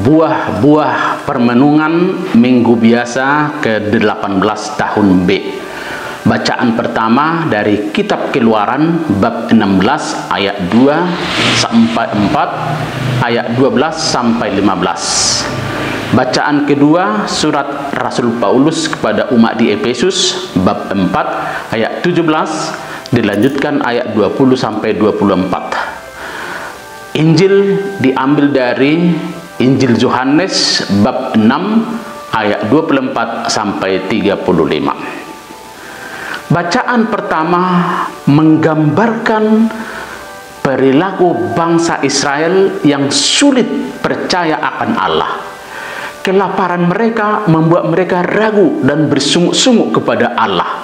Buah-buah permenungan Minggu Biasa ke-18 tahun B. Bacaan pertama dari Kitab Keluaran bab 16 ayat 2 sampai 4, ayat 12 sampai 15. Bacaan kedua surat Rasul Paulus kepada umat di Efesus bab 4 ayat 17 dilanjutkan ayat 20 sampai 24. Injil diambil dari Injil Yohanes bab 6 ayat 24 sampai 35. Bacaan pertama menggambarkan perilaku bangsa Israel yang sulit percaya akan Allah. Kelaparan mereka membuat mereka ragu dan bersungguh-sungguh kepada Allah.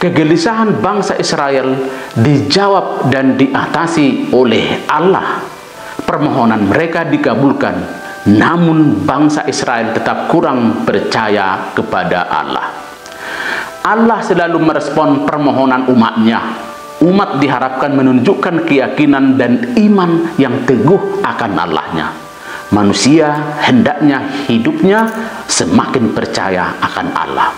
Kegelisahan bangsa Israel dijawab dan diatasi oleh Allah. Permohonan mereka dikabulkan, namun bangsa Israel tetap kurang percaya kepada Allah. Allah selalu merespon permohonan umatnya. Umat diharapkan menunjukkan keyakinan dan iman yang teguh akan Allahnya. Manusia hendaknya hidupnya semakin percaya akan Allah.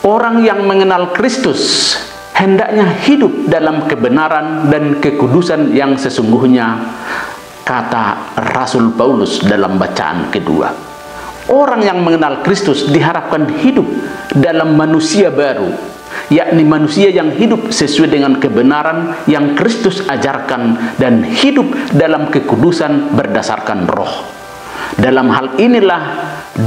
Orang yang mengenal Kristus hendaknya hidup dalam kebenaran dan kekudusan yang sesungguhnya, kata Rasul Paulus dalam bacaan kedua. Orang yang mengenal Kristus diharapkan hidup dalam manusia baru, yakni manusia yang hidup sesuai dengan kebenaran yang Kristus ajarkan dan hidup dalam kekudusan berdasarkan Roh. Dalam hal inilah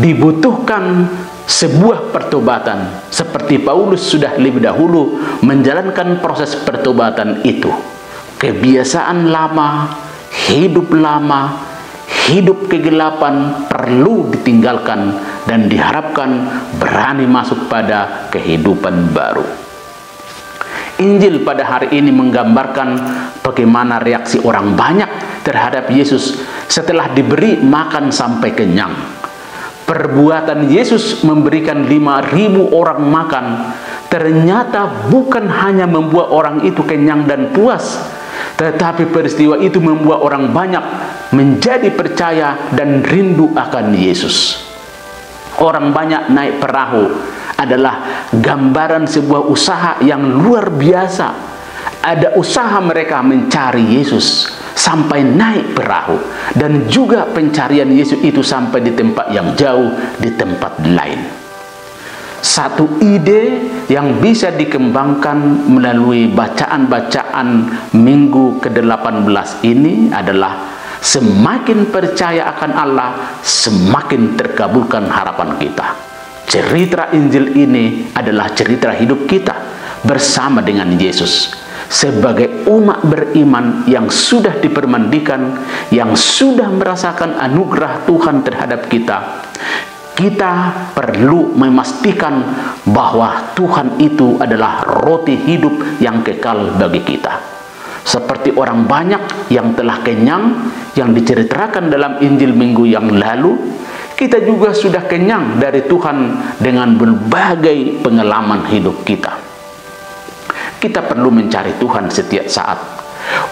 dibutuhkan sebuah pertobatan, seperti Paulus sudah lebih dahulu menjalankan proses pertobatan itu. Kebiasaan lama, hidup kegelapan perlu ditinggalkan dan diharapkan berani masuk pada kehidupan baru. Injil pada hari ini menggambarkan bagaimana reaksi orang banyak terhadap Yesus setelah diberi makan sampai kenyang. Perbuatan Yesus memberikan 5.000 orang makan ternyata bukan hanya membuat orang itu kenyang dan puas, tetapi peristiwa itu membuat orang banyak menjadi percaya dan rindu akan Yesus. Orang banyak naik perahu adalah gambaran sebuah usaha yang luar biasa. Ada usaha mereka mencari Yesus sampai naik perahu, dan juga pencarian Yesus itu sampai di tempat yang jauh, di tempat lain. Satu ide yang bisa dikembangkan melalui bacaan-bacaan Minggu ke-18 ini adalah semakin percaya akan Allah, semakin terkabulkan harapan kita. Cerita Injil ini adalah cerita hidup kita bersama dengan Yesus. Sebagai umat beriman yang sudah dipermandikan, yang sudah merasakan anugerah Tuhan terhadap kita, kita perlu memastikan bahwa Tuhan itu adalah roti hidup yang kekal bagi kita. Seperti orang banyak yang telah kenyang, yang diceritakan dalam Injil minggu yang lalu, kita juga sudah kenyang dari Tuhan dengan berbagai pengalaman hidup kita. Kita perlu mencari Tuhan setiap saat.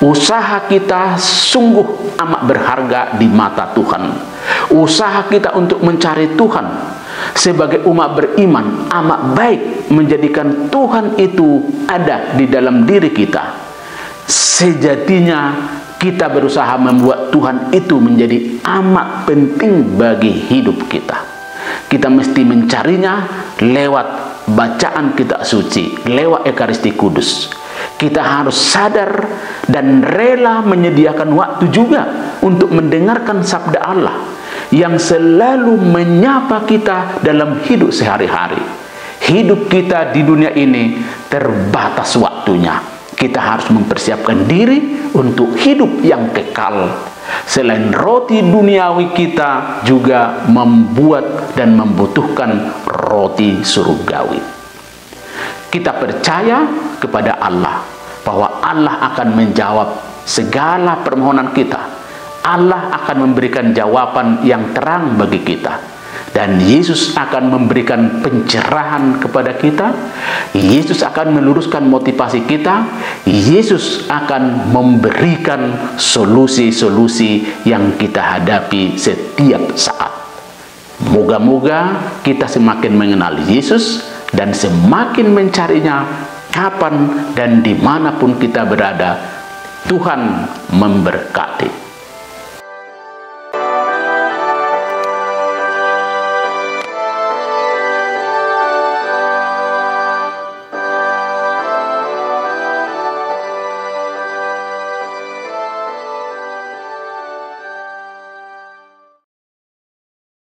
Usaha kita sungguh amat berharga di mata Tuhan. Usaha kita untuk mencari Tuhan sebagai umat beriman amat baik menjadikan Tuhan itu ada di dalam diri kita. Sejatinya kita berusaha membuat Tuhan itu menjadi amat penting bagi hidup kita. Kita mesti mencarinya lewat bacaan kitab suci, lewat Ekaristi Kudus. Kita harus sadar dan rela menyediakan waktu juga untuk mendengarkan sabda Allah yang selalu menyapa kita dalam hidup sehari-hari. Hidup kita di dunia ini terbatas waktunya. Kita harus mempersiapkan diri untuk hidup yang kekal. Selain roti duniawi, kita juga membuat dan membutuhkan roti surgawi. Kita percaya kepada Allah bahwa Allah akan menjawab segala permohonan kita. Allah akan memberikan jawaban yang terang bagi kita. Dan Yesus akan memberikan pencerahan kepada kita. Yesus akan meluruskan motivasi kita. Yesus akan memberikan solusi-solusi yang kita hadapi setiap saat. Moga-moga kita semakin mengenal Yesus dan semakin mencarinya kapan dan dimanapun kita berada. Tuhan memberkati.